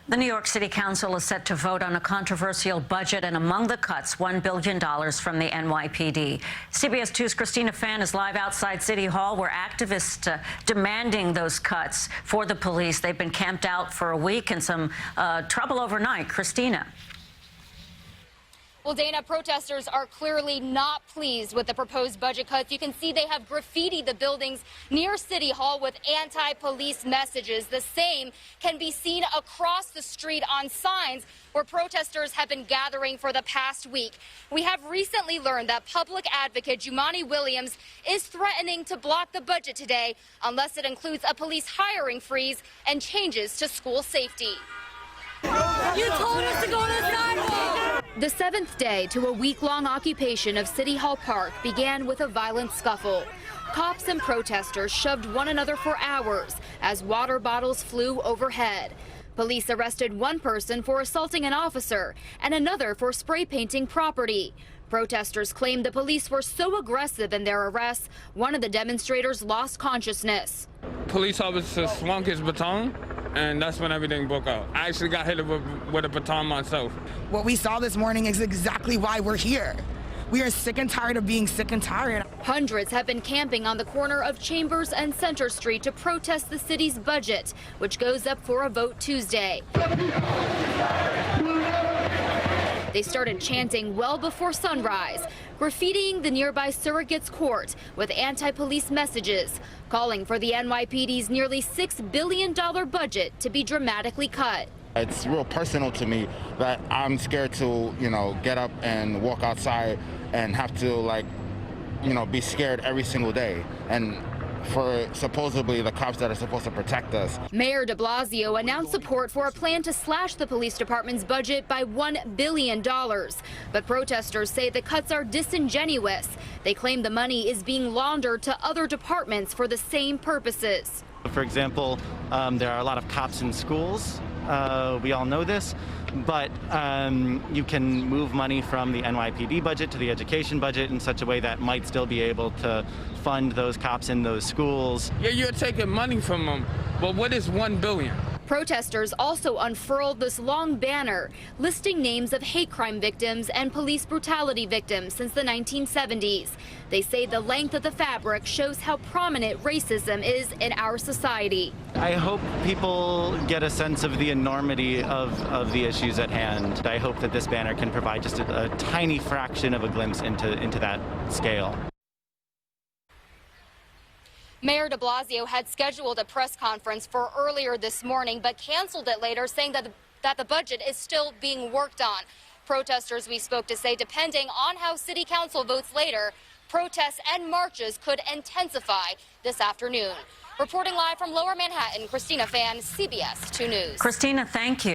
The New York City Council is set to vote on a controversial budget, and among the cuts, $1 billion from the NYPD. CBS 2's Christina Fan is live outside City Hall, where activists demanding those cuts for the police. They've been camped out for a week and some trouble overnight. Christina. Well, Dana, protesters are clearly not pleased with the proposed budget cuts. You can see they have graffitied the buildings near City Hall with anti-police messages. The same can be seen across the street on signs where protesters have been gathering for the past week. We have recently learned that public advocate Jumaane Williams is threatening to block the budget today unless it includes a police hiring freeze and changes to school safety. You told us to go to the sidewalk! The seventh day to a week-long occupation of City Hall Park began with a violent scuffle. Cops and protesters shoved one another for hours as water bottles flew overhead. Police arrested one person for assaulting an officer and another for spray painting property. Protesters claimed the police were so aggressive in their arrests, one of the demonstrators lost consciousness. Police officer swung his baton, and that's when everything broke out. I actually got hit with a baton myself. What we saw this morning is exactly why we're here. We are sick and tired of being sick and tired. Hundreds have been camping on the corner of Chambers and Center Street to protest the city's budget, which goes up for a vote Tuesday. They started chanting well before sunrise, graffitiing the nearby Surrogates Court with anti-police messages, calling for the NYPD's nearly $6 billion budget to be dramatically cut. It's real personal to me that I'm scared to, get up and walk outside and have to, be scared every single day. And for supposedly the cops that are supposed to protect us. Mayor de Blasio announced support for a plan to slash the police department's budget by $1 billion. But protesters say the cuts are disingenuous. They claim the money is being laundered to other departments for the same purposes. For example, there are a lot of cops in schools. We all know this, but you can move money from the NYPD budget to the education budget in such a way that might still be able to fund those cops in those schools. Yeah, you're taking money from them, but what is $1 billion? Protesters also unfurled this long banner listing names of hate crime victims and police brutality victims since the 1970s. They say the length of the fabric shows how prominent racism is in our society. I hope people get a sense of the enormity of the issues at hand. I hope that this banner can provide just a tiny fraction of a glimpse into that scale. Mayor de Blasio had scheduled a press conference for earlier this morning, but canceled it later, saying that the budget is still being worked on. Protesters we spoke to say, depending on how City Council votes later, protests and marches could intensify this afternoon. Reporting live from Lower Manhattan, Christina Fan, CBS 2 News. Christina, thank you.